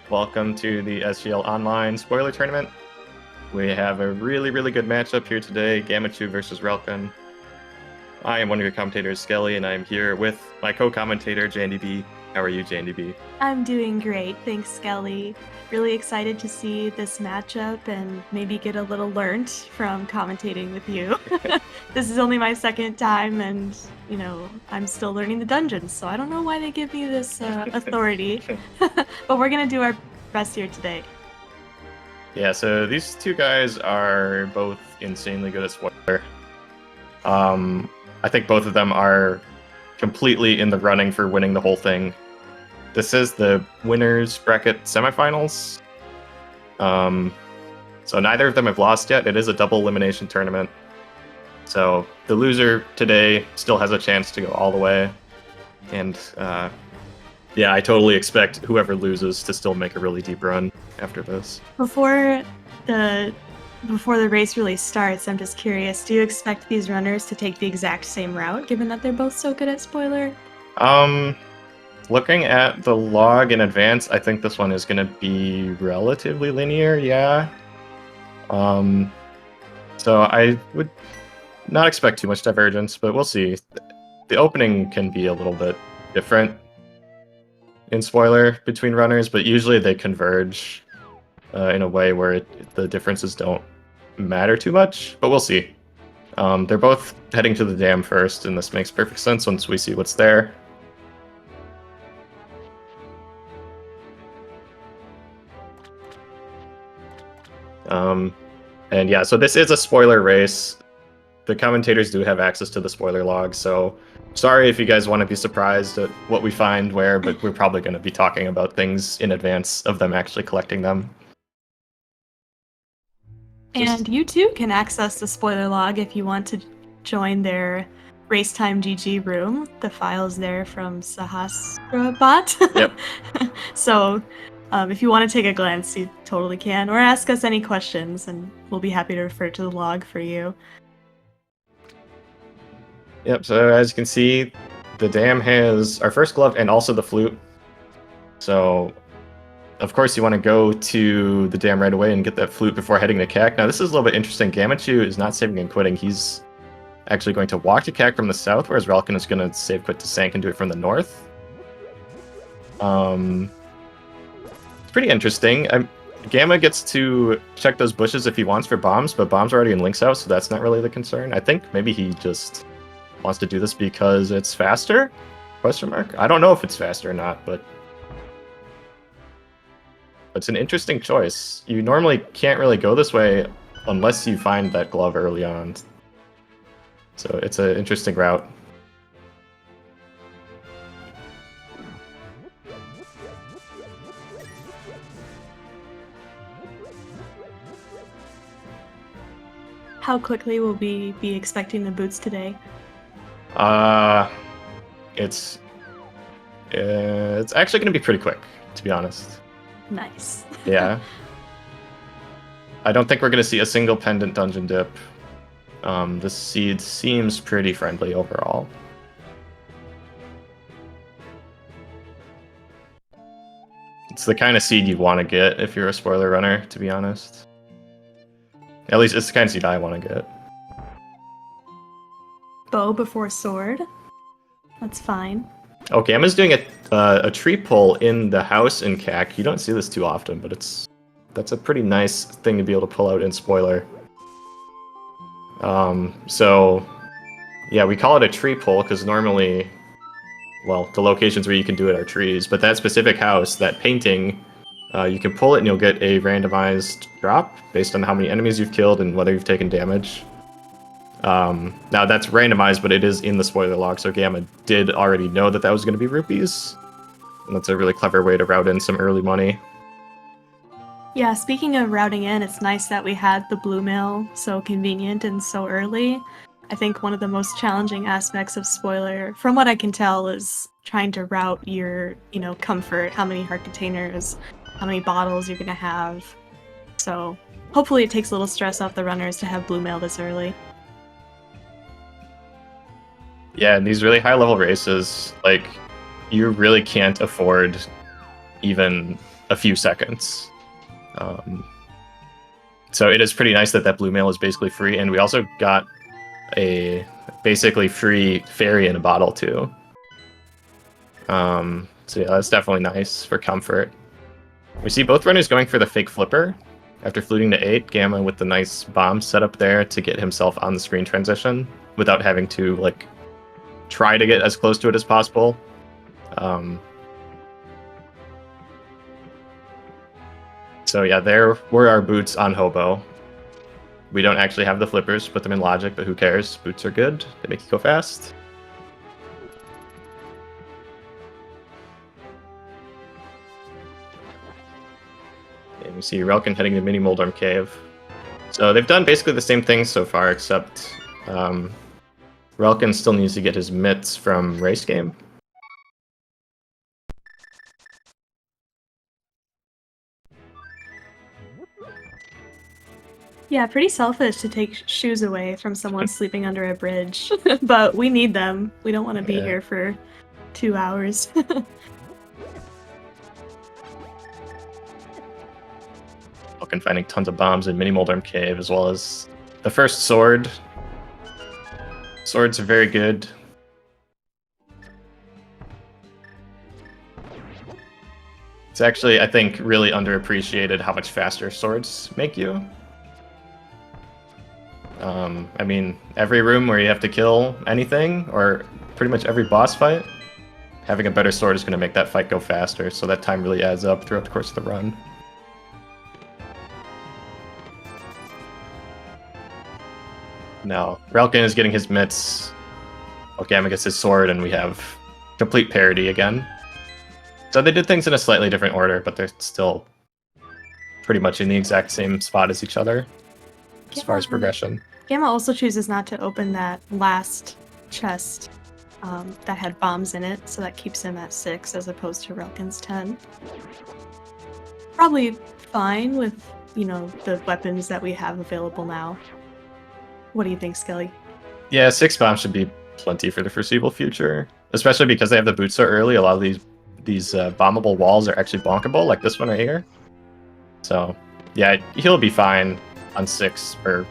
Welcome to the SGL Online Spoiler Tournament. We have a really good matchup here today, Gammachuu versus relkin. I am one of your commentators, Skelly, and I'm here with my co-commentator, JandyB. How are you, JandyB? I'm doing great, thanks, Skelly. Really excited to see this matchup and maybe get a little learnt from commentating with you. This is only my second time, and I'm still learning the dungeons, so I don't know why they give me this authority. But we're gonna do our best here today. Yeah, so these two guys are both insanely good at spoiler. I think both of them are completely in the running for winning the whole thing. This is the winners bracket semifinals. So neither of them have lost yet. It is a double elimination tournament. So the loser today still has a chance to go all the way. And yeah, I totally expect whoever loses to still make a really deep run after this. Before the race really starts, I'm just curious, do you expect these runners to take the exact same route, given that they're both so good at spoiler? Looking at the log in advance, I think this one is going to be relatively linear, yeah. So I would not expect too much divergence, but we'll see. The opening can be a little bit different in spoiler between runners, but usually they converge in a way where the differences don't matter too much, but we'll see. They're both heading to the dam first, and this makes perfect sense once we see what's there. And yeah, so this is a spoiler race. The commentators do have access to the spoiler log, so sorry if you guys want to be surprised at what we find where, but we're probably going to be talking about things in advance of them actually collecting them. And you too can access the spoiler log if you want to join their Racetime GG room. The file's there from Sahasrabot. Yep. So if you want to take a glance, you totally can, or ask us any questions, and we'll be happy to refer to the log for you. Yep, so as you can see, the dam has our first glove and also the flute. So, of course, you want to go to the dam right away and get that flute before heading to CAC. Now, this is a little bit interesting. Gammachuu is not saving and quitting. He's actually going to walk to CAC from the south, whereas relkin is going to save quit to Sank and do it from the north. It's pretty interesting. Gamma gets to check those bushes if he wants for bombs, but bombs are already in Link's house, so that's not really the concern. I think maybe he just wants to do this because it's faster? Question mark? I don't know if it's faster or not, but it's an interesting choice. You normally can't really go this way unless you find that glove early on. So it's an interesting route. How quickly will we be expecting the boots today? It's actually going to be pretty quick, to be honest. Nice. Yeah. I don't think we're going to see a single pendant dungeon dip. The seed seems pretty friendly overall. It's the kind of seed you want to get if you're a spoiler runner, to be honest. At least it's the kind of seed I want to get. Bow before sword. That's fine. Oh, Gamma's doing a tree pull in the house in CAC. You don't see this too often, but that's a pretty nice thing to be able to pull out in spoiler. So yeah, we call it a tree pull because normally, well, the locations where you can do it are trees, but that specific house, that painting, you can pull it and you'll get a randomized drop based on how many enemies you've killed and whether you've taken damage. Now that's randomized, but it is in the spoiler log, so Gamma did already know that that was going to be rupees. And that's a really clever way to route in some early money. Yeah, speaking of routing in, it's nice that we had the blue mail so convenient and so early. I think one of the most challenging aspects of spoiler, from what I can tell, is trying to route your, comfort, how many heart containers, how many bottles you're going to have. So hopefully it takes a little stress off the runners to have blue mail this early. Yeah, in these really high-level races, like, you really can't afford even a few seconds. So it is pretty nice that that blue mail is basically free, and we also got a basically free fairy in a bottle too. So yeah, that's definitely nice for comfort. We see both runners going for the fake flipper. After fluting to 8, Gamma with the nice bomb set up there to get himself on the screen transition without having to like try to get as close to it as possible. So yeah, there were our boots on Hobo. We don't actually have the flippers, put them in logic, but who cares? Boots are good, they make you go fast. And we see Relkin heading to Mini Moldorm Cave. So they've done basically the same thing so far, except Relkin still needs to get his mitts from Race Game. Yeah, pretty selfish to take shoes away from someone sleeping under a bridge, but we need them. We don't want to be here for 2 hours. Relkin finding tons of bombs in Mini Moldorm Cave, as well as the first sword. Swords are very good. It's actually, I think, really underappreciated how much faster swords make you. I mean, every room where you have to kill anything, or pretty much every boss fight, having a better sword is going to make that fight go faster, so that time really adds up throughout the course of the run. Now, Relkin is getting his mitts, while Gamma gets his sword, and we have complete parity again. So they did things in a slightly different order, but they're still pretty much in the exact same spot as each other as far as progression. Gamma also chooses not to open that last chest that had bombs in it, so that keeps him at 6 as opposed to Relkin's 10. Probably fine with, you know, the weapons that we have available now. What do you think, Skelly? Yeah, 6 bombs should be plenty for the foreseeable future, especially because they have the boots so early. A lot of these bombable walls are actually bonkable, like this one right here. So yeah, he'll be fine on 6 for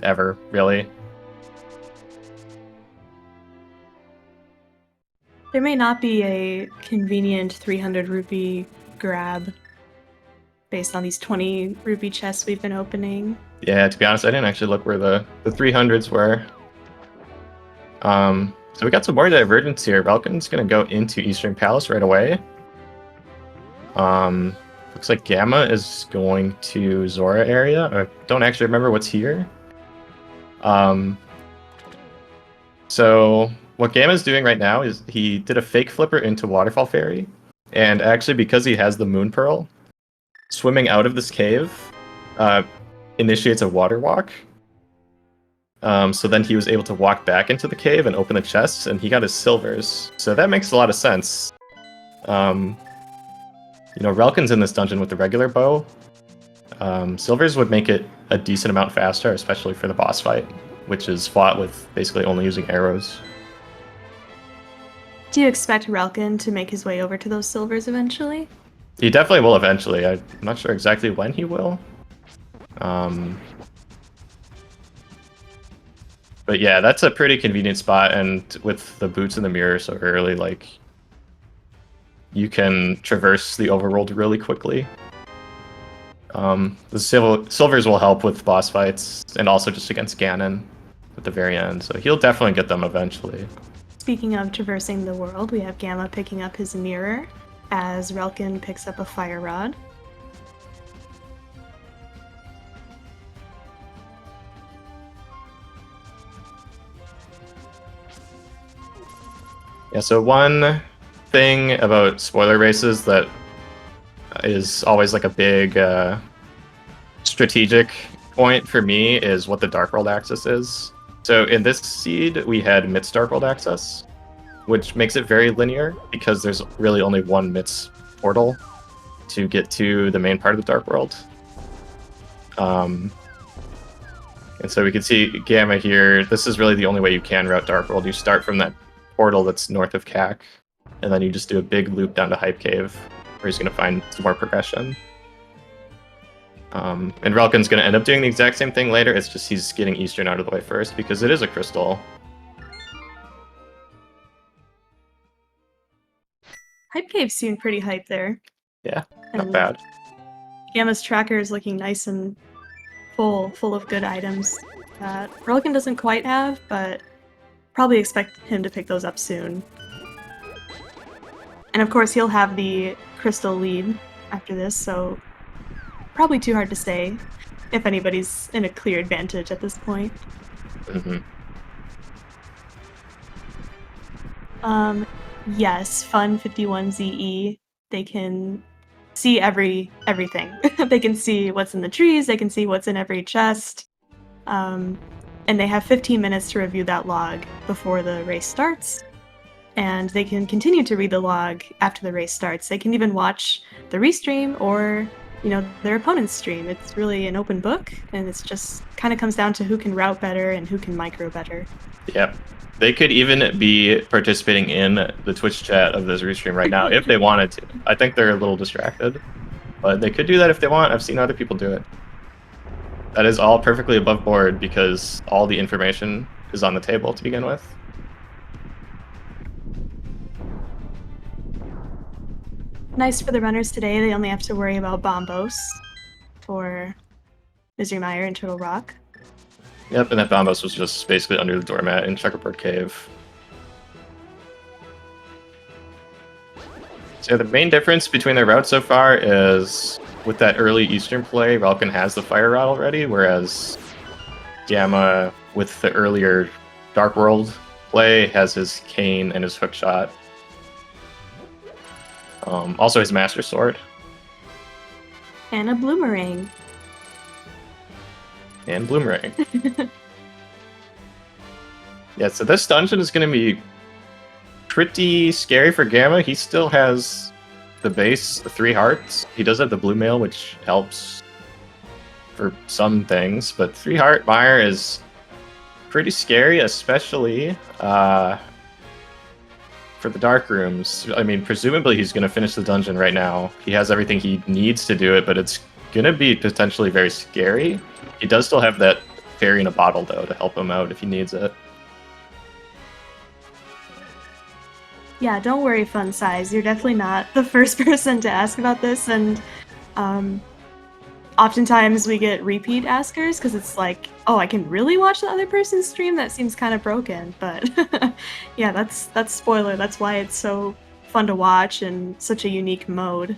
ever, really. There may not be a convenient 300 rupee grab based on these 20 rupee chests we've been opening. Yeah, to be honest, I didn't actually look where the 300s were. So we got some more divergence here. Relkin's gonna go into Eastern Palace right away. Looks like Gamma is going to Zora area. I don't actually remember what's here. So what Gamma's doing right now is he did a fake flipper into Waterfall Fairy, and actually because he has the Moon Pearl, swimming out of this cave initiates a water walk. So then he was able to walk back into the cave and open the chests, and he got his silvers. So that makes a lot of sense. You know, Relkin's in this dungeon with the regular bow. Silvers would make it a decent amount faster, especially for the boss fight, which is fought with basically only using arrows. Do you expect Relkin to make his way over to those silvers eventually? He definitely will eventually. I'm not sure exactly when he will. But yeah, that's a pretty convenient spot, and with the boots in the mirror so early, like, you can traverse the overworld really quickly. The silvers will help with boss fights, and also just against Ganon at the very end, so he'll definitely get them eventually. Speaking of traversing the world, we have Gamma picking up his mirror as Relkin picks up a fire rod. Yeah, so one thing about spoiler races that is always like a big strategic point for me is what the Dark World access is. So in this seed, we had Mit's Dark World access, which makes it very linear because there's really only one Mit's portal to get to the main part of the Dark World. And so we can see Gamma here. This is really the only way you can route Dark World. You start from that portal that's north of CAC, and then you just do a big loop down to Hype Cave. where he's going to find some more progression. And Relkin's going to end up doing the exact same thing later. It's just he's getting Eastern out of the way first because it is a crystal. Hype Cave seemed pretty hype there. Yeah, not And bad. Gamma's tracker is looking nice and full of good items that Relkin doesn't quite have, but probably expect him to pick those up soon. And of course he'll have the crystal lead after this, so probably too hard to say if anybody's in a clear advantage at this point. Yes, Fun 51ZE. They can see everything. They can see what's in the trees, they can see what's in every chest. And they have 15 minutes to review that log before the race starts. And they can continue to read the log after the race starts. They can even watch the restream or, you know, their opponent's stream. It's really an open book, and it's just kind of comes down to who can route better and who can micro better. Yep. They could even be participating in the Twitch chat of this restream right now if they wanted to. I think they're a little distracted, but they could do that if they want. I've seen other people do it. That is all perfectly above board because all the information is on the table to begin with. Nice for the runners today, they only have to worry about Bombos for Misery Mire and Turtle Rock. Yep, and that Bombos was just basically under the doormat in Checkerboard Cave. So yeah, the main difference between their routes so far is with that early Eastern play, Relkin has the Fire Rod already, whereas Gamma, with the earlier Dark World play, has his Cane and his Hook Shot. Also his Master Sword. And a Bloomerang. And Bloomerang. Yeah, so this dungeon is going to be pretty scary for Gamma. He still has the base 3 hearts. He does have the blue mail, which helps for some things, but 3 heart Mire is pretty scary, especially for the dark rooms. I mean, presumably he's going to finish the dungeon right now. He has everything he needs to do it, but it's going to be potentially very scary. He does still have that fairy in a bottle, though, to help him out if he needs it. Yeah, don't worry, Fun Size. You're definitely not the first person to ask about this, and oftentimes we get repeat askers because it's like, oh, I can really watch the other person's stream? That seems kind of broken, but yeah, that's spoiler. That's why it's so fun to watch and such a unique mode.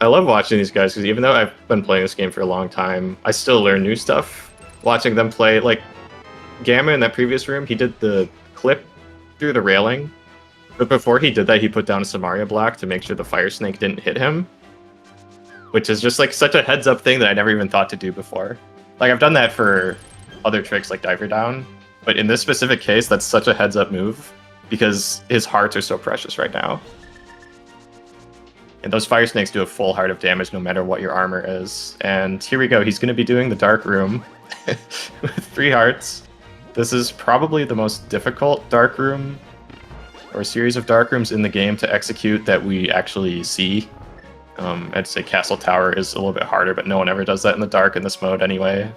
I love watching these guys because even though I've been playing this game for a long time, I still learn new stuff watching them play. Like Gamma in that previous room, he did the clip through the railing, but before he did that, he put down a Samaria block to make sure the Fire Snake didn't hit him, which is just like such a heads up thing that I never even thought to do before. Like I've done that for other tricks like Diver Down, but in this specific case, that's such a heads up move because his hearts are so precious right now. And those Fire Snakes do a full heart of damage no matter what your armor is. And here we go, he's going to be doing the Dark Room with 3 hearts. This is probably the most difficult Dark Room or series of Dark Rooms in the game to execute that we actually see. I'd say Castle Tower is a little bit harder, but no one ever does that in the dark in this mode anyway.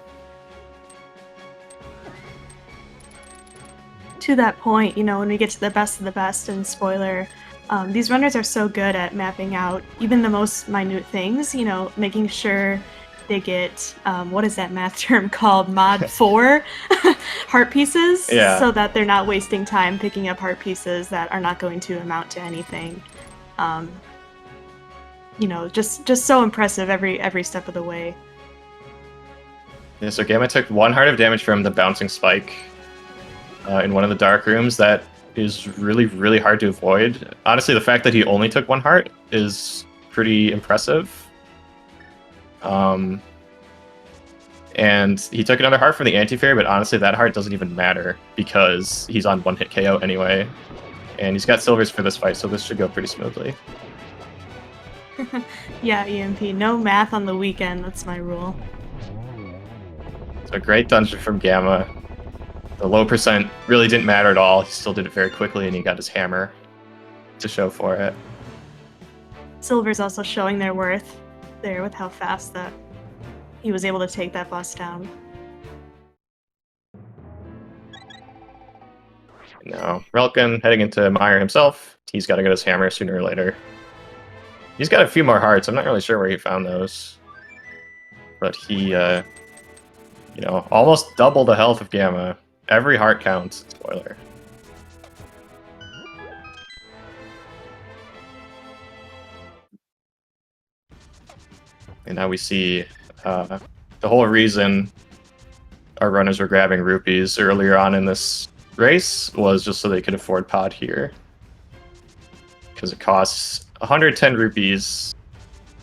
To that point, you know, when we get to the best of the best, and spoiler, these runners are so good at mapping out even the most minute things, you know, making sure they get, what is that math term called? Mod 4 heart pieces, yeah. So that they're not wasting time picking up heart pieces that are not going to amount to anything. You know, just so impressive every step of the way. Yeah, so Gamma took 1 heart of damage from the bouncing spike in one of the dark rooms. That is really, really hard to avoid. Honestly, the fact that he only took 1 heart is pretty impressive. And he took another heart from the anti-fairy, but honestly, that heart doesn't even matter because he's on 1-hit KO anyway. And he's got silvers for this fight, so this should go pretty smoothly. Yeah, EMP. No math on the weekend. That's my rule. So a great dungeon from Gamma. The low percent really didn't matter at all. He still did it very quickly, and he got his hammer to show for it. Silver's also showing their worth there with how fast that he was able to take that boss down. Now, Relkin heading into Meyer himself. He's got to get his hammer sooner or later. He's got a few more hearts. I'm not really sure where he found those. But he, you know, almost double the health of Gamma. Every heart counts. Spoiler. And now we see the whole reason our runners were grabbing rupees earlier on in this race was just so they could afford pod here. Because it costs 110 rupees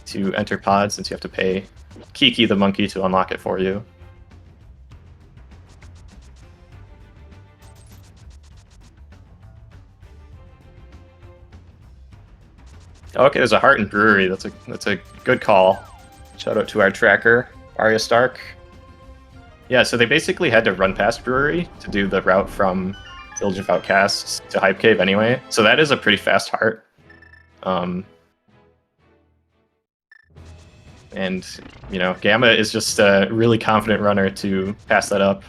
to enter pod, since you have to pay Kiki the monkey to unlock it for you. Okay, there's a heart in brewery. That's a good call. Shout out to our tracker, Arya Stark. Yeah, so they basically had to run past brewery to do the route from Village of Outcasts to Hype Cave anyway. So that is a pretty fast heart. And, you know, Gamma is just a really confident runner to pass that up.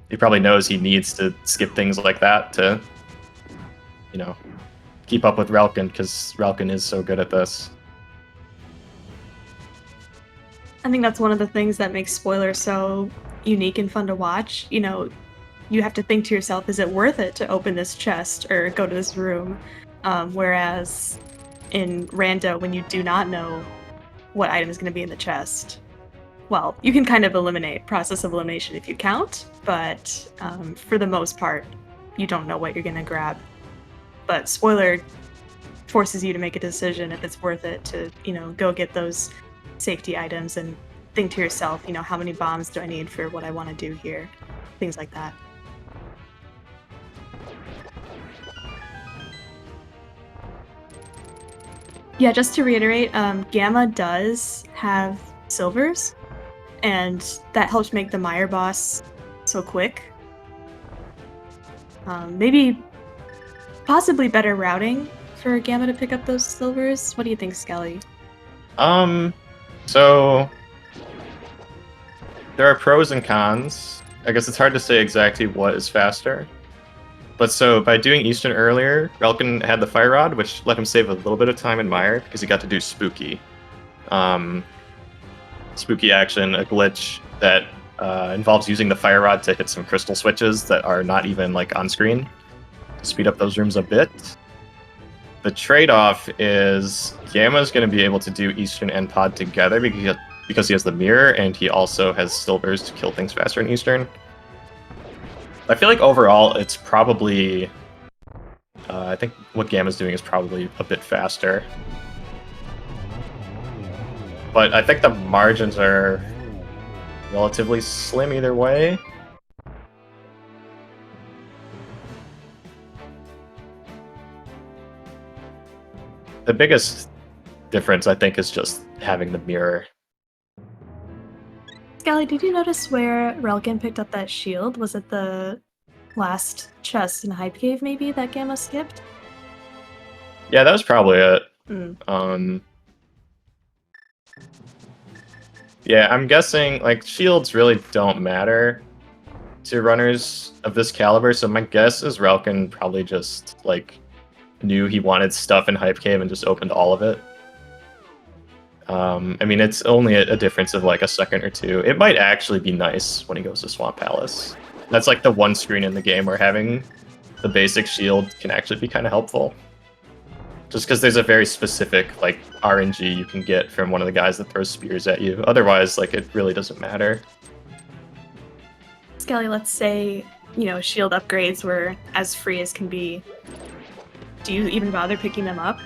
He probably knows he needs to skip things like that to, you know, keep up with Relkin, because Relkin is so good at this. I think that's one of the things that makes Spoiler so unique and fun to watch. You know, you have to think to yourself, is it worth it to open this chest or go to this room? Whereas in Rando, when you do not know what item is going to be in the chest, well, you can kind of process of elimination if you count, but for the most part, you don't know what you're going to grab. But Spoiler forces you to make a decision if it's worth it to, you know, go get those safety items and think to yourself, you know, how many bombs do I need for what I want to do here? Things like that. Yeah, just to reiterate, Gamma does have silvers, and that helps make the Meyer boss so quick. Maybe possibly better routing for Gamma to pick up those silvers. What do you think, Skelly? So there are pros and cons. I guess it's hard to say exactly what is faster. But so by doing Eastern earlier, Relkin had the Fire Rod, which let him save a little bit of time in Meyer because he got to do Spooky. Spooky action, a glitch that involves using the Fire Rod to hit some crystal switches that are not even like on screen to speed up those rooms a bit. The trade-off is Gamma's going to be able to do Eastern and Pod together because he has the mirror, and he also has silvers to kill things faster in Eastern. I feel like overall it's probably... I think what Gamma's doing is probably a bit faster. But I think the margins are relatively slim either way. The biggest difference, I think, is just having the mirror. Skelly, did you notice where Relkin picked up that shield? Was it the last chest in Hype Cave, maybe, that Gamma skipped? Yeah, that was probably it. Yeah, I'm guessing, like, shields really don't matter to runners of this caliber, so my guess is Relkin probably just, like, knew he wanted stuff in Hype Cave and just opened all of it. I mean, it's only a difference of like a second or two. It might actually be nice when he goes to Swamp Palace. That's like the one screen in the game where having the basic shield can actually be kind of helpful. Just because there's a very specific like RNG you can get from one of the guys that throws spears at you. Otherwise, like, it really doesn't matter. Skelly, let's say, you know, shield upgrades were as free as can be. Do you even bother picking them up?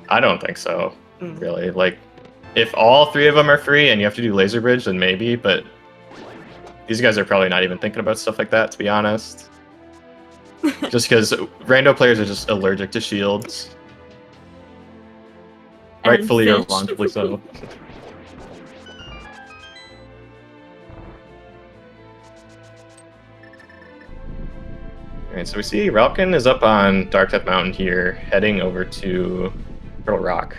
I don't think so, really. Like, if all three of them are free and you have to do Laser Bridge, then maybe, but these guys are probably not even thinking about stuff like that, to be honest. Just because rando players are just allergic to shields. Rightfully or wrongfully so. Alright, so we see Relkin is up on Dark Death Mountain here, heading over to Turtle Rock.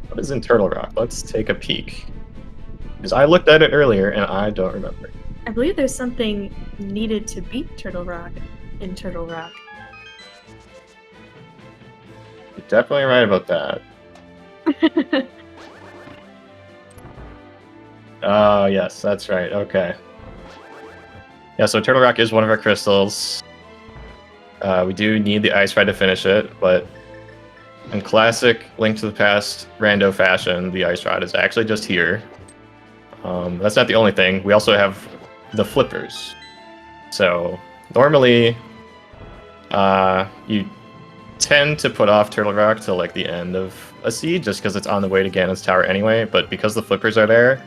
What is in Turtle Rock? Let's take a peek. Because I looked at it earlier and I don't remember. I believe there's something needed to beat Turtle Rock in Turtle Rock. You're definitely right about that. Oh, yes, that's right. Okay. Yeah, so Turtle Rock is one of our crystals. We do need the Ice Ride to finish it, but in classic Link to the Past rando fashion, the Ice Rod is actually just here. That's not the only thing. We also have the flippers. So normally, you tend to put off Turtle Rock till like the end of a seed, just because it's on the way to Ganon's Tower anyway. But because the flippers are there,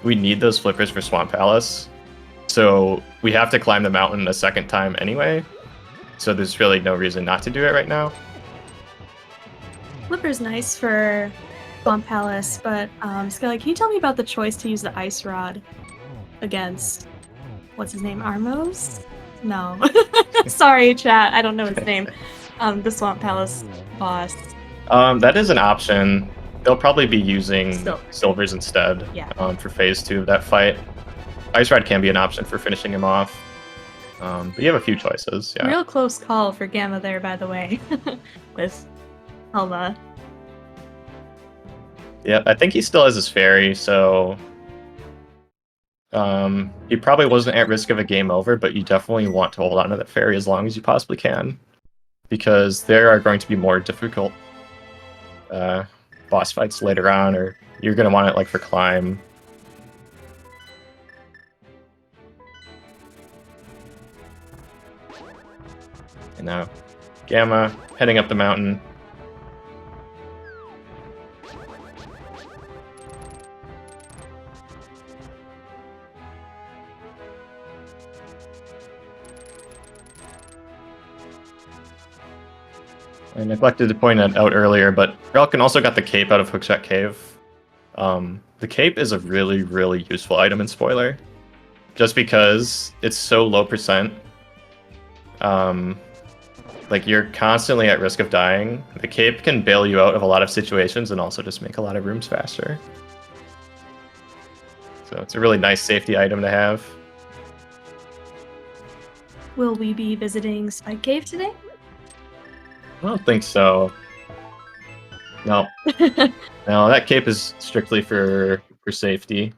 we need those flippers for Swamp Palace. So we have to climb the mountain a second time anyway. So there's really no reason not to do it right now. Flipper's nice for Swamp Palace, but Skelly, can you tell me about the choice to use the Ice Rod against, what's his name, Armos? No. Sorry, chat, I don't know his name. The Swamp Palace boss. That is an option. They'll probably be using silvers instead for phase 2 of that fight. Ice Rod can be an option for finishing him off. But you have a few choices, yeah. Real close call for Gamma there, by the way, with Helma. Yeah, I think he still has his fairy, so he probably wasn't at risk of a game over, but you definitely want to hold on to that fairy as long as you possibly can, because there are going to be more difficult boss fights later on, or you're going to want it like for climb. And now, Gamma heading up the mountain. I neglected to point that out earlier, but relkin also got the cape out of Hookshot Cave. The cape is a really, really useful item in Spoiler, just because it's so low percent. Like, you're constantly at risk of dying. The cape can bail you out of a lot of situations and also just make a lot of rooms faster. So it's a really nice safety item to have. Will we be visiting Spike Cave today? I don't think so. No. No, that cape is strictly for safety.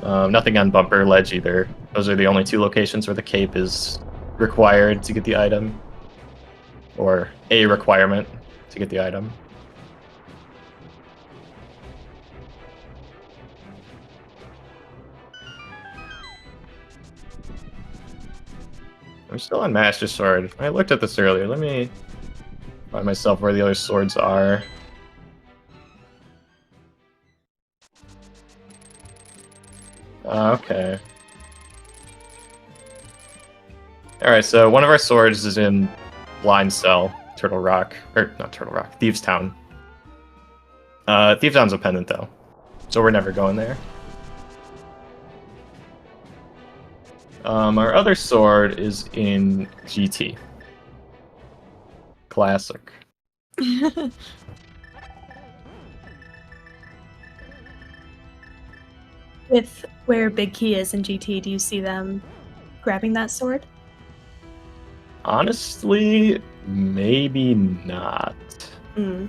Nothing on Bumper Ledge either. Those are the only 2 locations where the cape is required to get the item, or a requirement to get the item. I'm still on Master Sword. I looked at this earlier. Let me find myself where the other swords are. Okay. Alright, so one of our swords is in Blind Cell, Turtle Rock. Or, not Turtle Rock, Thieves Town. Thieves Town's a pendant, though. So we're never going there. Our other sword is in GT. Classic. With where Big Key is in GT, do you see them grabbing that sword? Honestly, maybe not. Mm.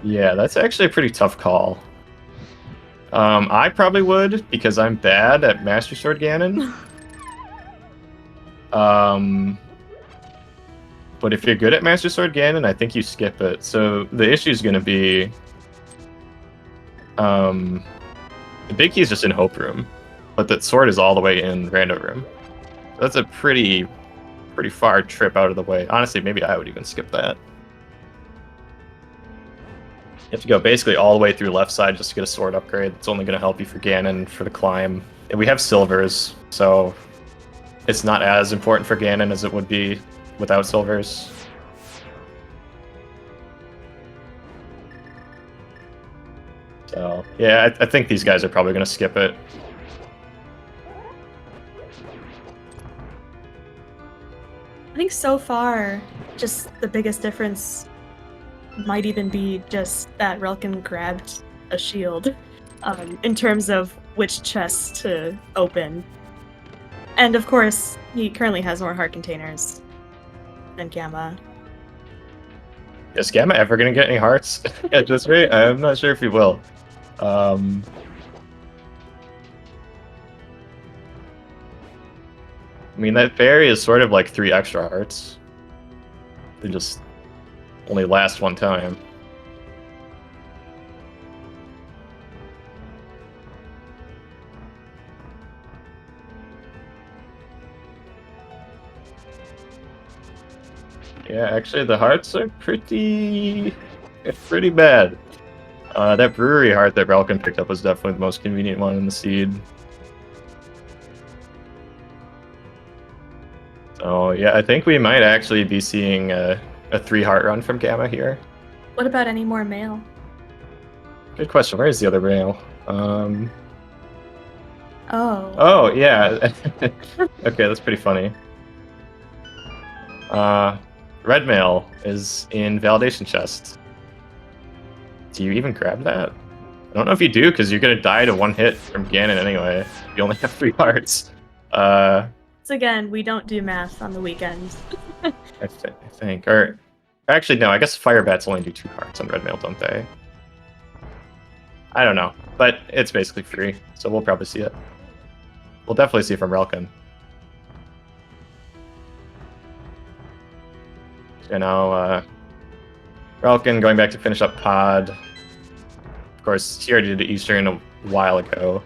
Yeah, that's actually a pretty tough call. I probably would, because I'm bad at Master Sword Ganon. But if you're good at Master Sword Ganon, I think you skip it. So the issue is going to be... the Big Key is just in Hope Room, but that sword is all the way in Rando Room. That's a pretty far trip out of the way. Honestly, maybe I would even skip that. You have to go basically all the way through left side just to get a sword upgrade. It's only going to help you for Ganon for the climb. And we have silvers, so it's not as important for Ganon as it would be without silvers. So, yeah, I think these guys are probably going to skip it. I think so far, just the biggest difference might even be just that Relkin grabbed a shield in terms of which chests to open. And of course, he currently has more heart containers than Gamma. Is Gamma ever going to get any hearts at this rate? I'm not sure if he will. I mean, that fairy is sort of like 3 extra hearts. They just only last one time. Yeah, actually, the hearts are pretty bad. That brewery heart that Relkin picked up was definitely the most convenient one in the seed. So yeah, I think we might actually be seeing a 3-heart run from Gamma here. What about any more mail? Good question. Where is the other mail? Oh. Oh, yeah. Okay, that's pretty funny. Red mail is in validation chest. Do you even grab that? I don't know if you do, because you're going to die to 1 hit from Ganon anyway. You only have 3 hearts. So again, we don't do math on the weekends. I think. Or, actually, no, I guess Firebats only do 2 hearts on red mail, don't they? I don't know. But it's basically free, so we'll probably see it. We'll definitely see it from Relkin. You know, Relkin going back to finish up Pod. Of course, he already did Eastern a while ago.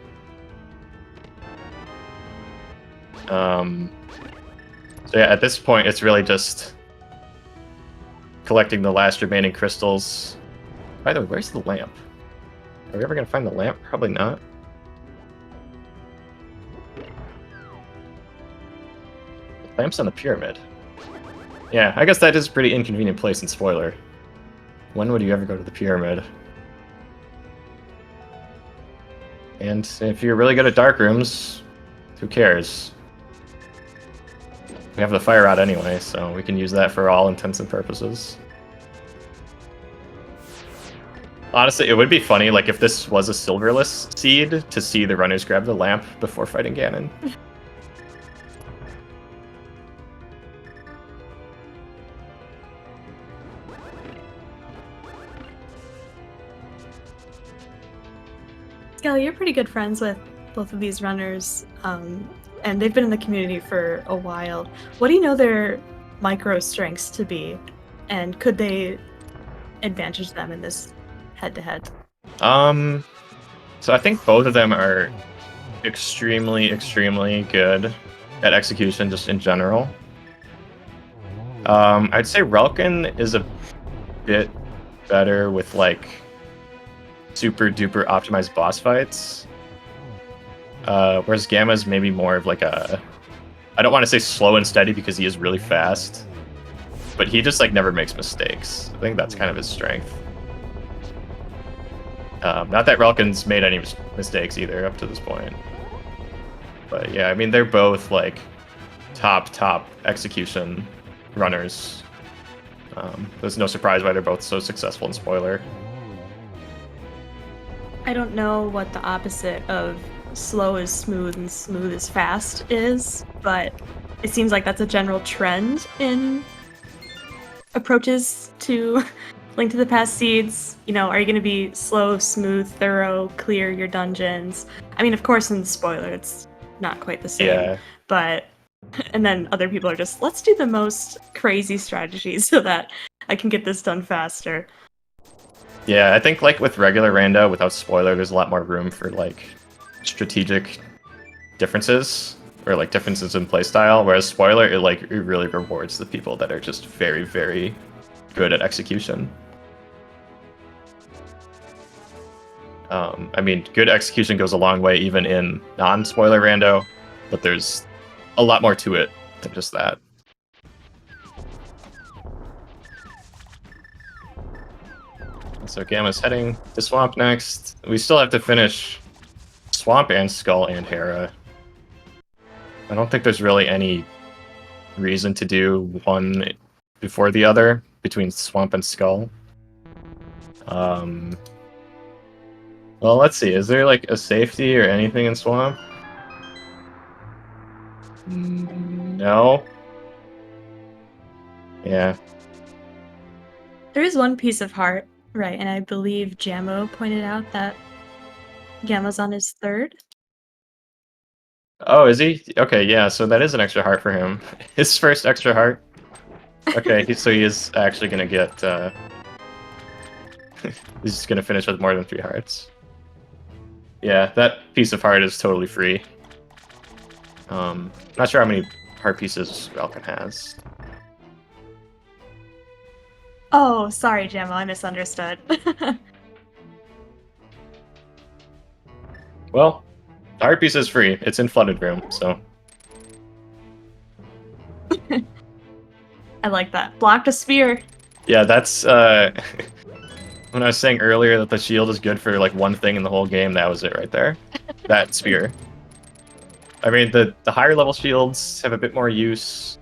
So yeah, at this point, it's really just collecting the last remaining crystals. By the way, where's the lamp? Are we ever going to find the lamp? Probably not. The lamp's on the pyramid. Yeah, I guess that is a pretty inconvenient place in Spoiler. When would you ever go to the pyramid? And if you're really good at dark rooms, who cares? We have the fire rod anyway, so we can use that for all intents and purposes. Honestly, it would be funny, like, if this was a silverless seed, to see the runners grab the lamp before fighting Ganon. Skelly, you're pretty good friends with both of these runners, and they've been in the community for a while. What do you know their micro strengths to be, and could they advantage them in this head-to-head? So I think both of them are extremely good at execution, just in general. I'd say Relkin is a bit better with, like, super duper optimized boss fights. Whereas Gamma's maybe more of like a... I don't want to say slow and steady because he is really fast, but he just like never makes mistakes. I think that's kind of his strength. Not that Relkin's made any mistakes either up to this point. But yeah, I mean, they're both like top execution runners. There's no surprise why they're both so successful in Spoiler. I don't know what the opposite of slow is smooth and smooth is fast is, but it seems like that's a general trend in approaches to Link to the Past seeds. You know, are you going to be slow, smooth, thorough, clear your dungeons? I mean, of course, in Spoiler, it's not quite the same. Yeah. But, and then other people are just, let's do the most crazy strategies so that I can get this done faster. Yeah, I think like with regular rando without Spoiler, there's a lot more room for like strategic differences or like differences in playstyle. Whereas Spoiler, it really rewards the people that are just very good at execution. I mean, good execution goes a long way even in non-Spoiler rando, but there's a lot more to it than just that. So Gamma's heading to Swamp next. We still have to finish Swamp and Skull and Hera. I don't think there's really any reason to do one before the other between Swamp and Skull. Well, let's see. Is there like a safety or anything in Swamp? No. Yeah. There is one piece of heart, right? And I believe Jammo pointed out that Gamma's on his third. Oh, is he? Okay, yeah, so that is an extra heart for him. His first extra heart. Okay, so he is actually gonna get, he's just gonna finish with more than 3 hearts. Yeah, that piece of heart is totally free. Not sure how many heart pieces Relkin has. Oh, sorry, Jammo, I misunderstood. Well, the heart piece is free. It's in flooded room, so. I like that. Blocked a spear. Yeah, that's, when I was saying earlier that the shield is good for, like, one thing in the whole game, that was it right there. That spear. I mean, the higher level shields have a bit more use,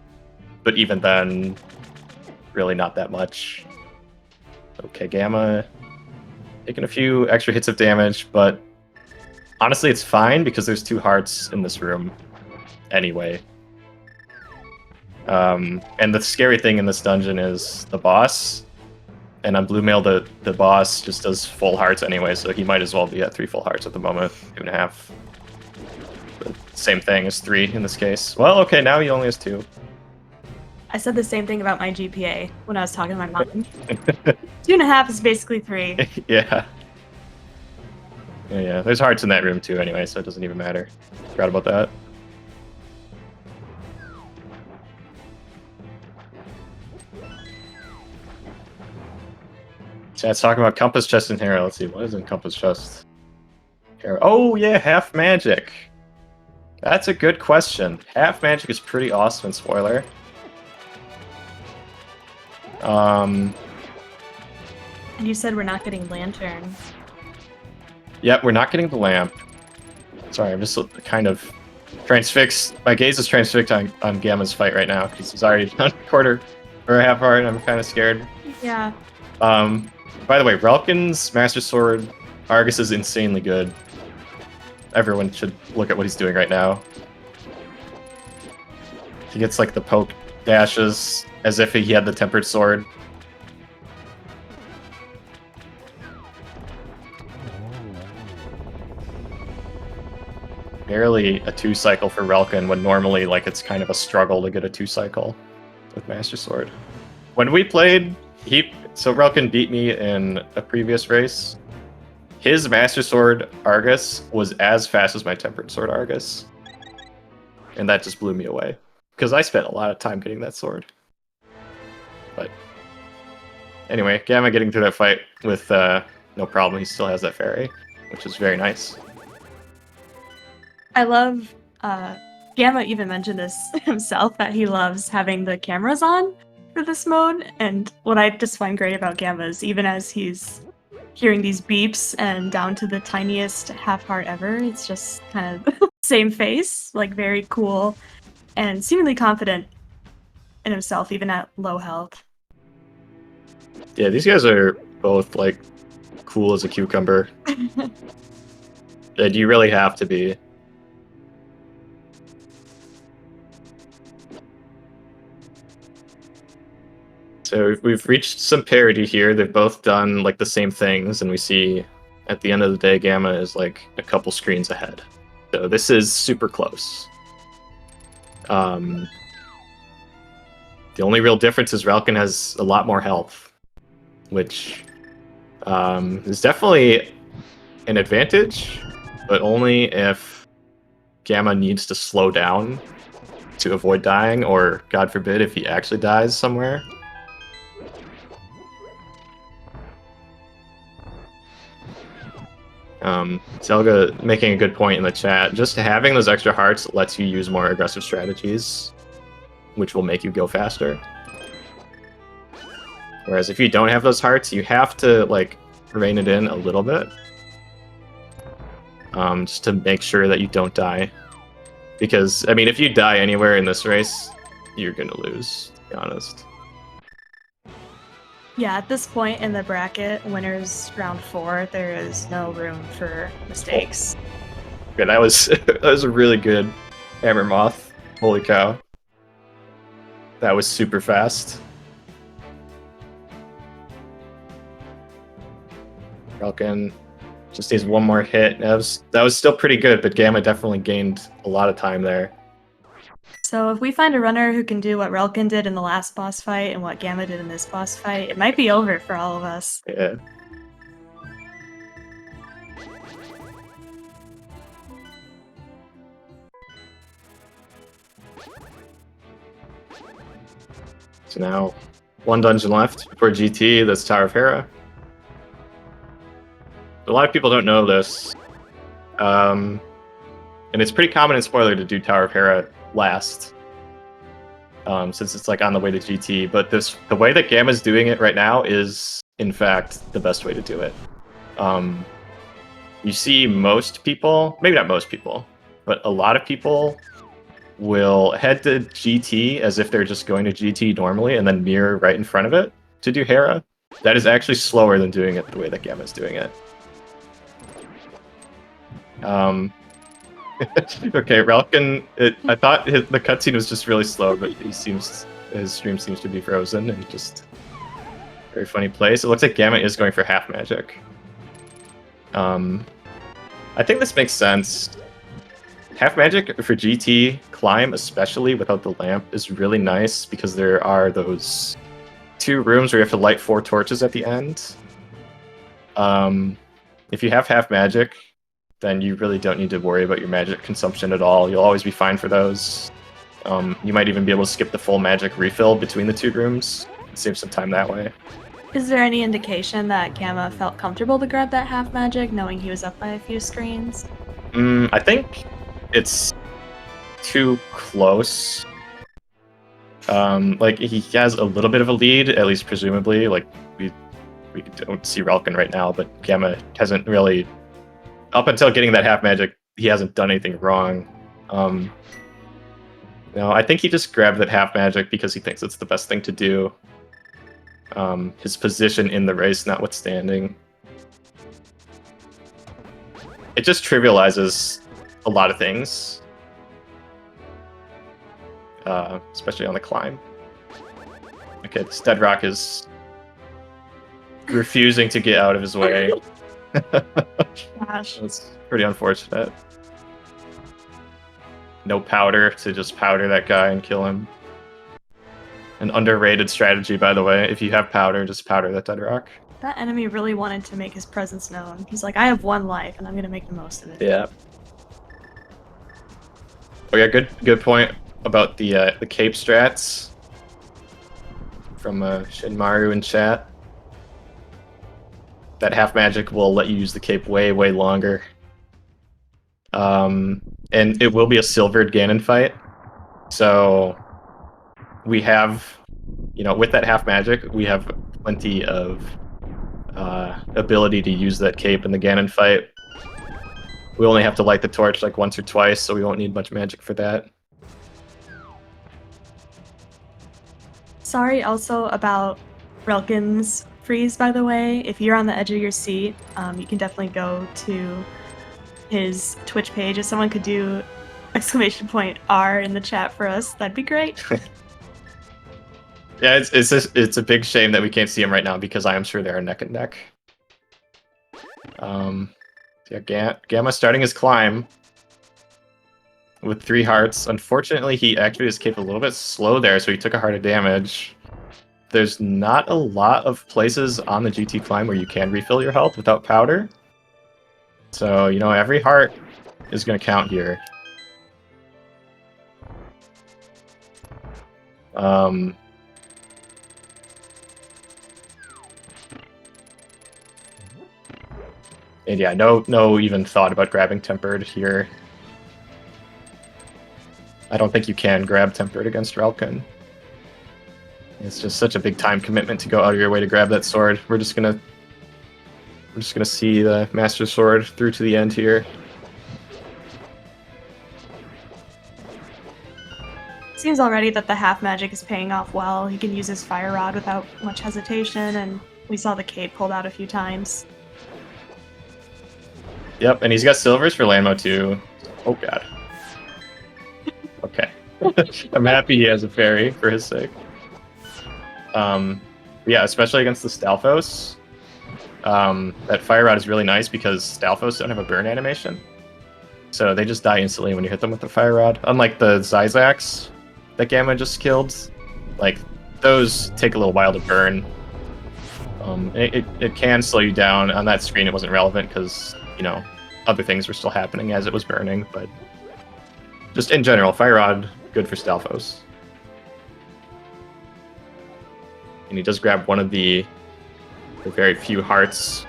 but even then, really not that much. Okay, Gamma taking a few extra hits of damage, but honestly, it's fine because there's 2 hearts in this room anyway. And the scary thing in this dungeon is the boss. And on Blue Mail, the boss just does full hearts anyway, so he might as well be at 3 full hearts at the moment, 2.5. But same thing as 3 in this case. Well, okay, now he only has 2. I said the same thing about my GPA when I was talking to my mom. 2.5 is basically 3. Yeah. Yeah, there's hearts in that room too anyway, so it doesn't even matter. Forgot about that. Chat's talking about Compass Chest and Hero. Let's see, what is in Compass Chest? Hero. Oh yeah, half magic. That's a good question. Half magic is pretty awesome in Spoiler. And you said we're not getting Lantern. Yep, we're not getting the lamp. Sorry, I'm just kind of transfixed. My gaze is transfixed on Gamma's fight right now because he's already done a quarter or a half heart, and I'm kind of scared. Yeah. By the way, Relkin's Master Sword Argus is insanely good. Everyone should look at what he's doing right now. He gets like the poke dashes as if he had the Tempered Sword. Barely a 2-cycle for Relkin when normally like it's kind of a struggle to get a 2-cycle with Master Sword. When we played, so Relkin beat me in a previous race. His Master Sword Argus was as fast as my Tempered Sword Argus. And that just blew me away. Because I spent a lot of time getting that sword. But anyway, Gamma getting through that fight with no problem. He still has that fairy, which is very nice. I love, Gamma even mentioned this himself, that he loves having the cameras on for this mode, and what I just find great about Gamma is even as he's hearing these beeps and down to the tiniest half heart ever, it's just kind of same face, like very cool, and seemingly confident in himself even at low health. Yeah, these guys are both, like, cool as a cucumber. And you really have to be. So we've reached some parity here. They've both done like the same things, and we see at the end of the day, Gamma is like a couple screens ahead. So this is super close. The only real difference is Relkin has a lot more health, which is definitely an advantage, but only if Gamma needs to slow down to avoid dying, or God forbid, if he actually dies somewhere. Zelga making a good point in the chat. Just having those extra hearts lets you use more aggressive strategies, which will make you go faster. Whereas if you don't have those hearts, you have to like rein it in a little bit, just to make sure that you don't die. Because I mean, if you die anywhere in this race, you're gonna lose, to be honest. Yeah, at this point in the bracket, winners round 4, there is no room for mistakes. Okay, that was that was a really good hammer moth. Holy cow. That was super fast. Relkin just needs one more hit. That was still pretty good, but Gamma definitely gained a lot of time there. So if we find a runner who can do what Relkin did in the last boss fight and what Gamma did in this boss fight, it might be over for all of us. Yeah. So now, one dungeon left before GT, that's Tower of Hera. A lot of people don't know this. And it's pretty common in spoiler to do Tower of Hera last. Since it's like on the way to GT, but the way that Gamma's doing it right now is in fact the best way to do it. You see most people, maybe not most people, but a lot of people will head to GT as if they're just going to GT normally and then mirror right in front of it to do Hera. That is actually slower than doing it the way that Gamma's doing it. Okay, Relkin, I thought the cutscene was just really slow, but his stream seems to be frozen and just very funny place. It looks like Gamma is going for half magic. I think this makes sense. Half magic for GT climb, especially without the lamp, is really nice because there are those 2 rooms where you have to light 4 torches at the end. If you have half magic, then you really don't need to worry about your magic consumption at all. You'll always be fine for those. You might even be able to skip the full magic refill between the 2 rooms and save some time that way. Is there any indication that Gamma felt comfortable to grab that half magic, knowing he was up by a few screens? I think it's too close. Like, he has a little bit of a lead, at least presumably. Like, we don't see Relkin right now, but Gamma hasn't really... Up until getting that half magic, he hasn't done anything wrong. No, I think he just grabbed that half magic because he thinks it's the best thing to do. His position in the race notwithstanding. It just trivializes a lot of things. Especially on the climb. Okay, this dead rock is refusing to get out of his way. Gosh. That's pretty unfortunate. No powder to just powder that guy and kill him. An underrated strategy, by the way. If you have powder, just powder that dead rock. That enemy really wanted to make his presence known. He's like, I have 1 life, and I'm gonna make the most of it. Yeah. Oh yeah, good point about the cape strats from Shinmaru in chat. That half magic will let you use the cape way longer. And it will be a silvered Ganon fight. So we have, with that half magic, we have plenty of ability to use that cape in the Ganon fight. We only have to light the torch like once or twice, so we won't need much magic for that. Sorry also about Relkin's freeze, by the way. If you're on the edge of your seat, you can definitely go to his Twitch page. If someone could do !R in the chat for us, that'd be great. Yeah, it's a big shame that we can't see him right now because I am sure they are neck and neck. Yeah, Gamma starting his climb with 3 hearts. Unfortunately, he activated his cape a little bit slow there, so he took a heart of damage. There's not a lot of places on the GT climb where you can refill your health without powder. So, every heart is going to count here. And yeah, no even thought about grabbing Tempered here. I don't think you can grab Tempered against Relkin. It's just such a big time commitment to go out of your way to grab that sword. We're just gonna see the Master Sword through to the end here. seems already that the half magic is paying off well. He can use his fire rod without much hesitation, and we saw the cape pulled out a few times. Yep, and he's got silvers for Lanmo too. Oh god. Okay. I'm happy he has a fairy for his sake. Yeah, especially against the Stalfos. That fire rod is really nice because Stalfos don't have a burn animation. So they just die instantly when you hit them with the fire rod. Unlike the Zyzax that Gamma just killed. Like, those take a little while to burn. It can slow you down. On that screen it wasn't relevant because, you know, other things were still happening as it was burning, but just in general, fire rod, good for Stalfos. And he does grab one of the very few hearts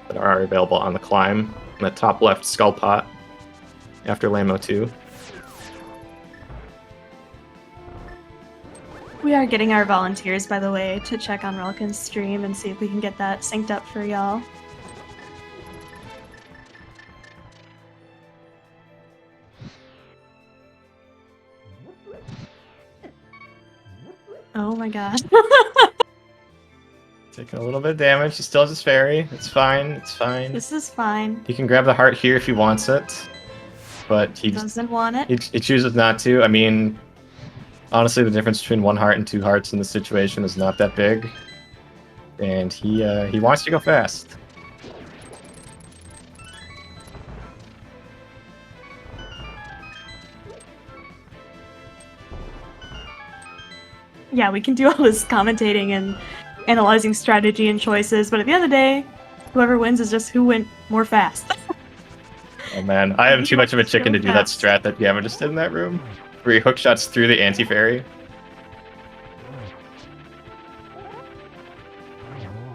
that are available on the climb in the top left skull pot after Lanmo 2. We are getting our volunteers, by the way, to check on Relkin's stream and see if we can get that synced up for y'all. Oh my god. Taking a little bit of damage. He still has his fairy. It's fine. It's fine. This is fine. He can grab the heart here if he wants it, but he Doesn't want it. he chooses not to. I mean, honestly, the difference between 1 heart and 2 hearts in this situation is not that big, and he wants to go fast. Yeah, we can do all this commentating and analyzing strategy and choices, but at the end of the day, whoever wins is just who went more fast. Oh man, I am too much of a chicken to do that strat that Gamma just did in that room, where he hook shots through the anti-fairy.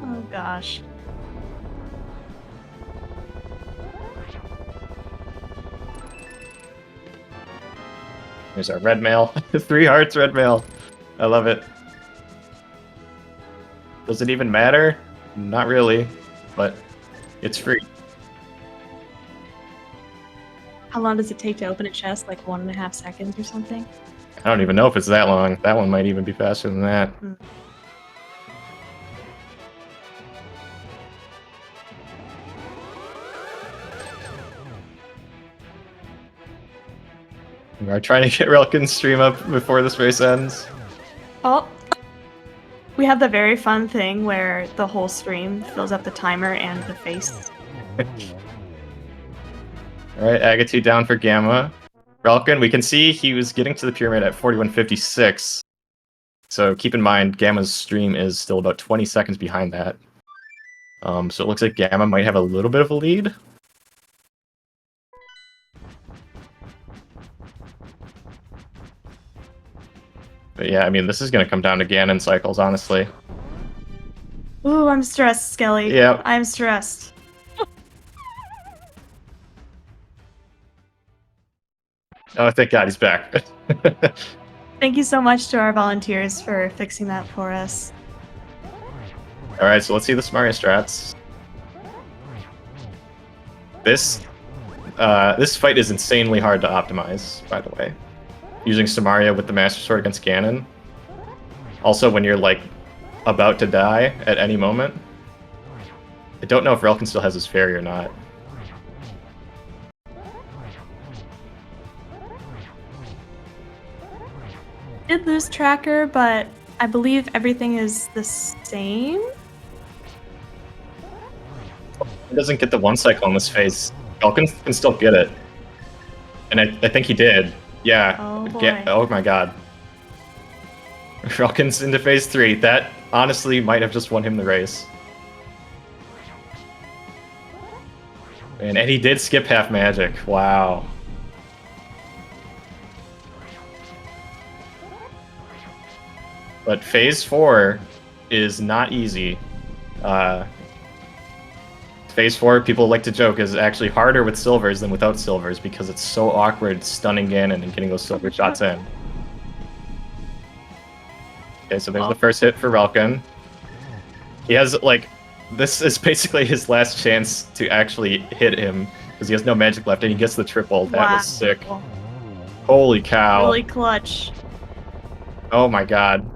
Oh gosh. There's our red mail. 3 hearts, red mail. I love it. Does it even matter? Not really, but it's free. How long does it take to open a chest? Like 1.5 seconds or something? I don't even know if it's that long. That one might even be faster than that. We are trying to get Relkin's stream up before this race ends. Oh, we have the very fun thing where the whole stream fills up the timer and the face. Alright, Agatu down for Gamma. Relkin, we can see he was getting to the pyramid at 41:56. So keep in mind, Gamma's stream is still about 20 seconds behind that. So it looks like Gamma might have a little bit of a lead. But yeah, I mean, this is going to come down to Ganon cycles, honestly. Ooh, I'm stressed, Skelly. Yep. I'm stressed. Oh, thank God he's back. Thank you so much to our volunteers for fixing that for us. Alright, so let's see the Samaria strats. This fight is insanely hard to optimize, by the way. Using Samaria with the Master Sword against Ganon. Also, when you're, like, about to die at any moment. I don't know if Relkin still has his fairy or not. Did lose tracker, but I believe everything is the same. He doesn't get the 1 cycle in this phase. Relkin can still get it. And I think he did. Yeah. Oh boy. Oh my god. Relkin's into phase 3. That honestly might have just won him the race. And he did skip half magic. Wow. But phase 4 is not easy. Phase 4, people like to joke, is actually harder with silvers than without silvers because it's so awkward stunning Ganon and getting those silver shots in. Okay, so there's the first hit for Relkin. He has, like, this is basically his last chance to actually hit him because he has no magic left and he gets the triple. That was sick. Holy cow. Really clutch. Oh my god.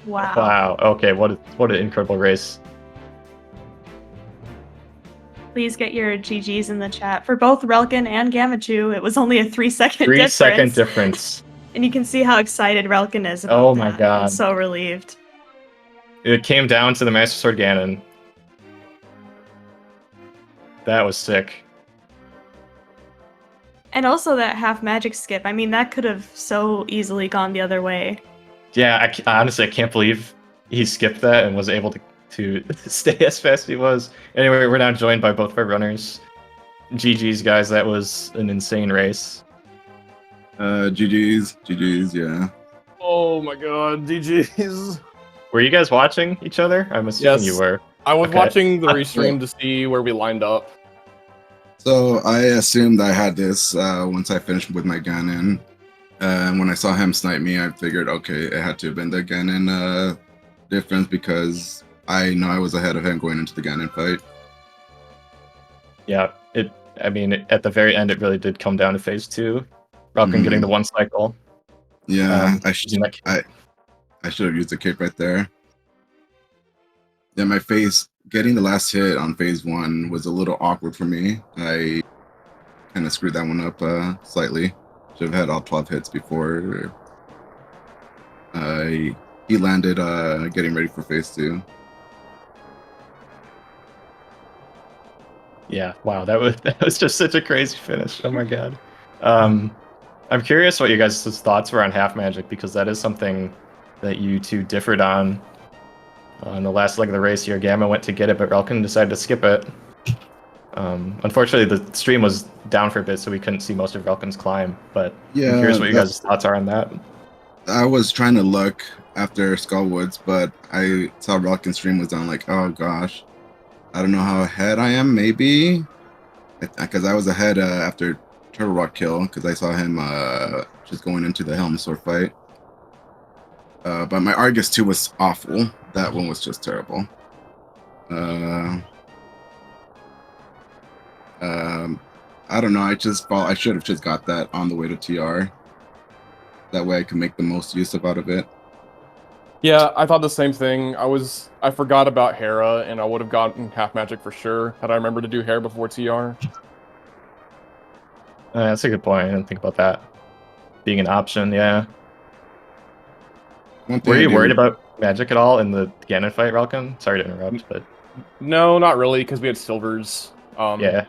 Wow. Wow. Okay, what an incredible race. Please get your GGs in the chat. For both Relkin and Gammachuu, it was only a 3-second 3-second difference. difference. And you can see how excited Relkin is about Oh my that. god. I'm so relieved. It came down to the Master Sword Ganon. That was sick. And also that half magic skip. I mean, that could have so easily gone the other way. Yeah, honestly, I can't believe he skipped that and was able to stay as fast as he was. Anyway, we're now joined by both of our runners. GG's, guys. That was an insane race. GG's, yeah. Oh my god, GG's. Were you guys watching each other? I'm assuming you Yes. were. I was Okay. watching the restream to see where we lined up. So I assumed I had this once I finished with my Ganon. And when I saw him snipe me, I figured, okay, it had to have been the Ganon difference because I know I was ahead of him going into the Ganon fight. Yeah, I mean, at the very end, it really did come down to phase 2. Relkin getting the 1 cycle. Yeah, I using that cape. should have used the cape right there. Yeah, my face getting the last hit on phase 1 was a little awkward for me. I kind of screwed that one up slightly. Should have had all 12 hits before he landed getting ready for phase 2. Yeah, wow, that was just such a crazy finish. Oh my god. I'm curious what you guys' thoughts were on half magic, because that is something that you two differed on in the last leg of the race here. Gamma went to get it, but Relkin decided to skip it. Unfortunately, the stream was down for a bit, so we couldn't see most of Relkin's climb, but Yeah, I'm curious what you guys' thoughts are on that. I was trying to look after Skullwoods, but I saw Relkin's stream was down, like, oh gosh. I don't know how ahead I am, maybe? Because I was ahead after Turtle Rock kill, because I saw him just going into the Helm Sword fight. But my Argus 2 was awful. That one was just terrible. I don't know, I should have just got that on the way to TR. That way I could make the most use out of it. Yeah, I thought the same thing. I forgot about Hera, and I would have gotten half magic for sure had I remembered to do Hera before TR. That's a good point. I didn't think about that being an option. Yeah. Were you worried about magic at all in the Ganon fight, Relkin? Sorry to interrupt, but No, not really, because we had silvers. yeah.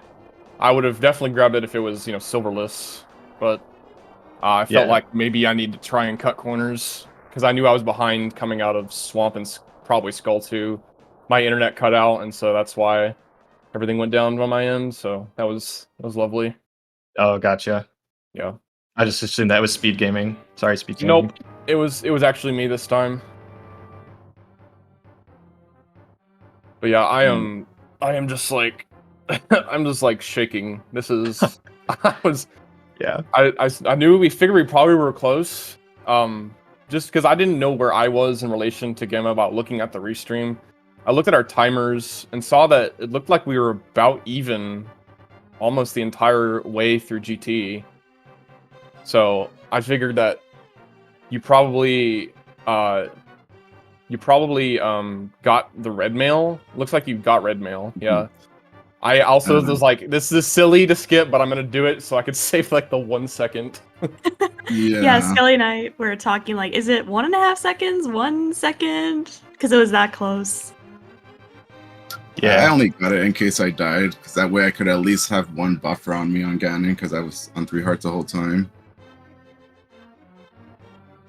I would have definitely grabbed it if it was, silverless, but I felt like maybe I need to try and cut corners, because I knew I was behind coming out of Swamp and probably Skull 2. My internet cut out, and so that's why everything went down on my end, so that was lovely. Oh, gotcha. Yeah. I just assumed that was Speedgaming. Sorry, Speedgaming. Nope. It was actually me this time. But yeah, I am just like I'm just like shaking. This is Yeah. I knew we figured we probably were close. Just because I didn't know where I was in relation to Gamma about looking at the restream. I looked at our timers and saw that it looked like we were about even almost the entire way through GT. So I figured that you probably got the red mail. Looks like you got red mail. Yeah. I also was like, this is silly to skip, but I'm gonna do it so I could save like the 1 second. Yeah, Skelly and I were talking like, is it 1.5 seconds? 1 second? Because it was that close. Yeah. I only got it in case I died, because that way I could at least have 1 buffer on me on Ganon, because I was on 3 hearts the whole time.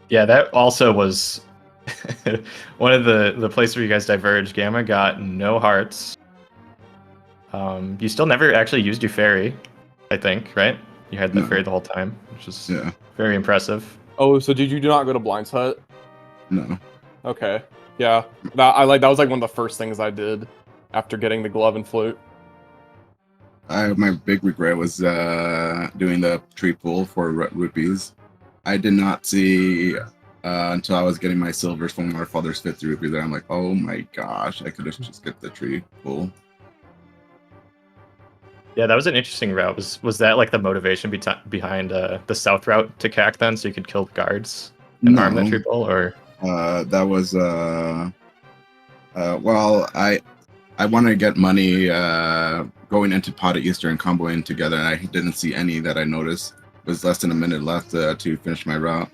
Yeah, that also was one of the places where you guys diverged. Gamma got no hearts. You still never actually used your fairy, I think, right? You had the fairy the whole time, which is very impressive. Oh, so did you not go to Blind's Hut? No. Okay. Yeah. That was like one of the first things I did after getting the glove and flute. My big regret was doing the tree pull for rupees. I did not see until I was getting my silvers from our father's 50 rupees. And I'm like, oh my gosh, I could have just get the tree pull. Yeah, that was an interesting route. Was that like the motivation behind the south route to CAC then, so you could kill the guards and arm that No, tree pole, or? that was well, I wanted to get money going into Pot of Easter and comboing together, and I didn't see any that I noticed. It was less than a minute left to finish my route.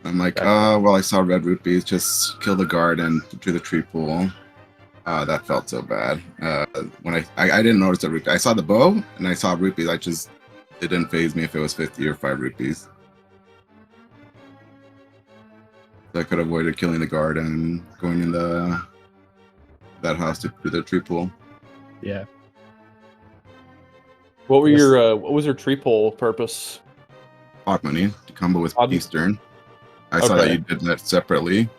I'm like, Gotcha. well, I saw red rupees, just kill the guard and do the tree pool. That felt so bad. When I didn't notice the rupee. I saw the bow and I saw rupees. It didn't phase me if it was 50 or 5 rupees. So I could have avoided killing the guard and going in that house to do the tree pool. Yeah. What were Yes. what was your tree pole purpose? Pot money to combo with Odd- Eastern. I saw that Okay. you did that separately.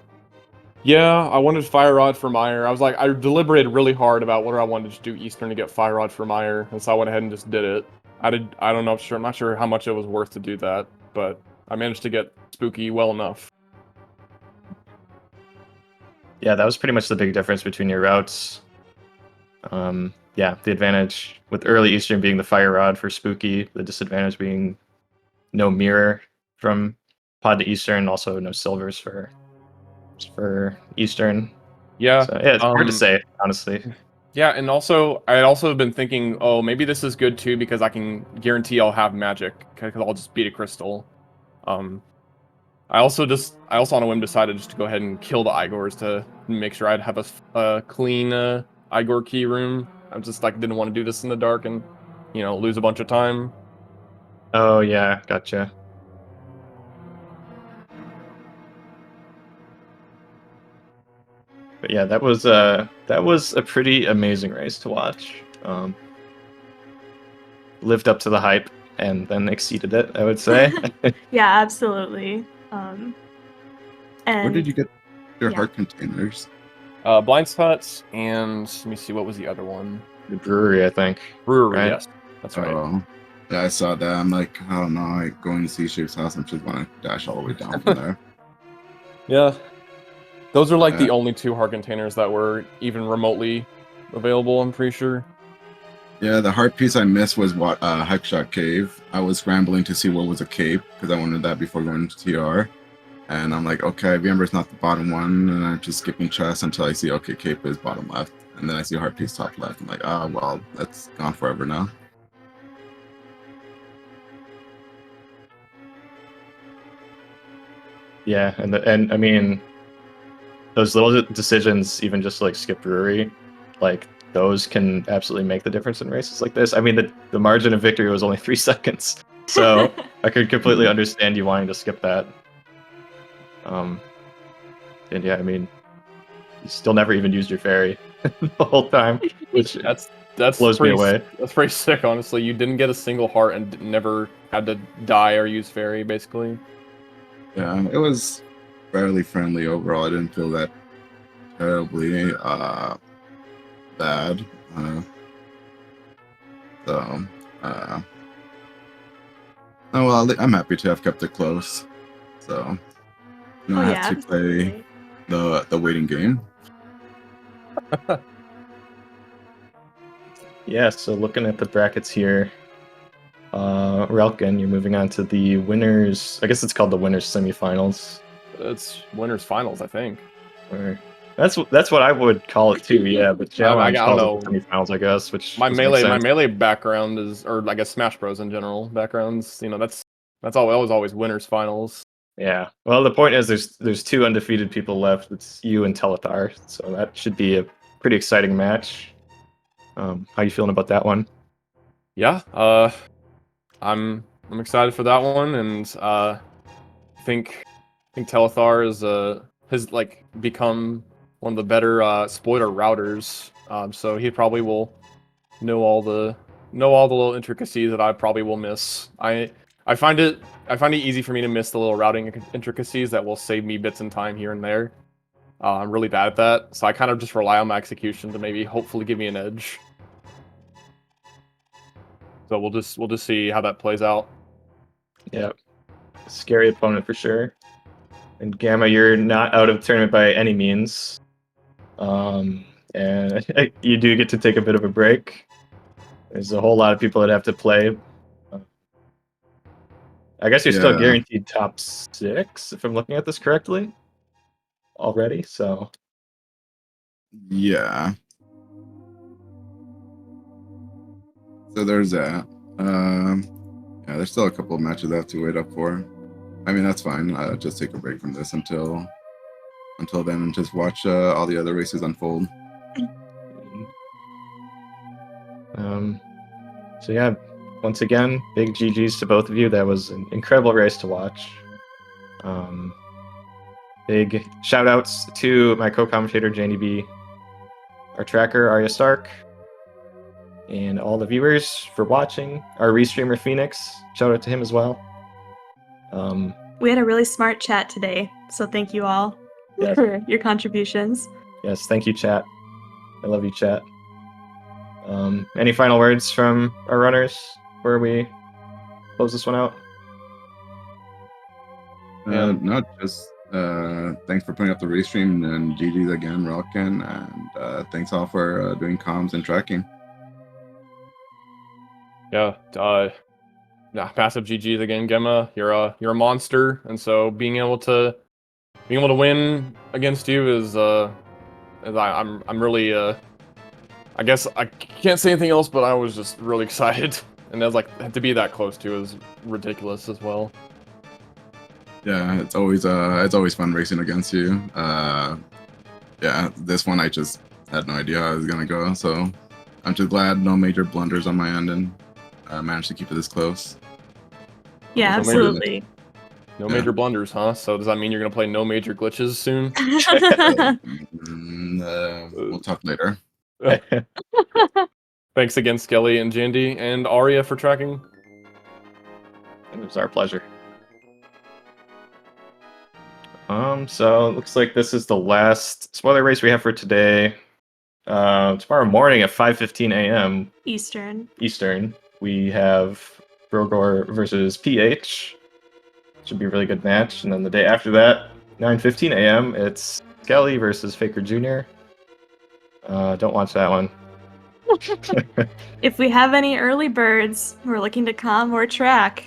Yeah, I wanted Fire Rod for Meyer. I was like, I deliberated really hard about whether I wanted to do Eastern to get Fire Rod for Meyer, and so I went ahead and just did it. I don't know, I'm not sure how much it was worth to do that, but I managed to get Spooky well enough. Yeah, that was pretty much the big difference between your routes. Yeah, the advantage with early Eastern being the fire rod for Spooky, the disadvantage being no mirror from Pod to Eastern, also no silvers for Eastern. Yeah. So yeah, it's hard to say, honestly. Yeah, and also I had also been thinking, oh, maybe this is good too because I can guarantee I'll have magic because I'll just beat a crystal. I also on a whim decided just to go ahead and kill the Igors to make sure I'd have a clean Igor key room. I just like didn't want to do this in the dark and lose a bunch of time. Oh yeah, gotcha. But yeah, that was a pretty amazing race to watch. Lived up to the hype and then exceeded it, I would say. Yeah, absolutely. And Where did you get your yeah. heart containers? Blind Huts and let me see, what was the other one? The brewery, I think. Brewery, Right? yes, that's right. Oh, yeah, I saw that. I'm like, I don't know. I going to C-Shape's house and just want to dash all the way down from there. Yeah, those are like the only 2 heart containers that were even remotely available. I'm pretty sure. Yeah, the heart piece I missed was what Hikeshot Cave. I was scrambling to see what was a cape because I wanted that before going to TR. And I'm like, okay, remember it's not the bottom one, and I'm just skipping chest until I see, okay, cape is bottom left. And then I see heart piece top left. I'm like, oh, well, that's gone forever now. Yeah, and I mean, those little decisions, even just like skip brewery, like those can absolutely make the difference in races like this. I mean, the margin of victory was only 3 seconds, so I could completely understand you wanting to skip that. And yeah, I mean, you still never even used your fairy the whole time, which That's blows me pretty, away. That's pretty sick, honestly. You didn't get a single heart and never had to die or use fairy, basically. Yeah, it was fairly friendly overall. I didn't feel that terribly bad. Oh well, I'm happy to have kept it close. So now I have to play the waiting game. Yeah, so looking at the brackets here, Relkin, you're moving on to the winners. I guess it's called the winners semifinals. It's winners finals, I think. Or that's what I would call it too. Yeah, but I Challenge don't calls know. it the semifinals, I guess. Which My doesn't make sense. melee background is, or I guess Smash Bros in general backgrounds. That's always winners finals. Yeah. Well, the point is, there's 2 undefeated people left. It's you and Telethar, so that should be a pretty exciting match. How you feeling about that one? Yeah. I'm excited for that one, and I think Telethar has like become one of the better spoiler routers. So he probably will know all the little intricacies that I probably will miss. I find it easy for me to miss the little routing intricacies that will save me bits and time here and there. I'm really bad at that, so I kind of just rely on my execution to maybe hopefully give me an edge. So we'll just see how that plays out. Yeah. Scary opponent for sure. And Gamma, you're not out of the tournament by any means. And you do get to take a bit of a break. There's a whole lot of people that have to play. I guess you're still Yeah. guaranteed top 6, if I'm looking at this correctly, already. So Yeah. So there's that. Yeah, there's still a couple of matches I have to wait up for. I mean, that's fine. I'll just take a break from this until then and just watch all the other races unfold. So yeah, once again, big GGs to both of you. That was an incredible race to watch. Big shout outs to my co-commentator Janie B, our tracker Arya Stark, and all the viewers for watching. Our restreamer Phoenix, shout out to him as well. We had a really smart chat today, so thank you all Yes. for your contributions. Yes, thank you, chat. I love you, chat. Any final words from our runners before we close this one out? Not just thanks for putting up the restream and GG's again, Relkin, and thanks all for doing comms and tracking. Yeah, massive GG's again, Gemma. You're a monster, and so being able to win against you is I'm really I guess I can't say anything else, but I was just really excited, and that's like to be that close to is ridiculous as well. Yeah, it's always fun racing against you. Yeah, this one I just had no idea how it was gonna go, so I'm just glad no major blunders on my end and managed to keep it this close. Yeah, No major- absolutely. No Yeah. major blunders, huh? So does that mean you're gonna play no major glitches soon? We'll talk later. Thanks again, Skelly and Jandy and Arya for tracking. It was our pleasure. So it looks like this is the last spoiler race we have for today. Tomorrow morning at 5:15 a.m. Eastern, we have Brogor versus PH. Should be a really good match. And then the day after that, 9:15 a.m., it's Skelly versus Faker Jr. Don't watch that one. If we have any early birds who are looking to comm or track,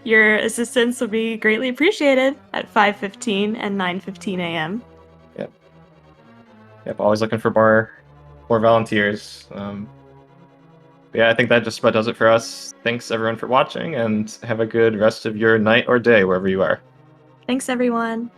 your assistance would be greatly appreciated at 5:15 and 9:15 a.m. Yep, always looking for more volunteers. Yeah, I think that just about does it for us. Thanks everyone for watching, and have a good rest of your night or day wherever you are. Thanks, everyone.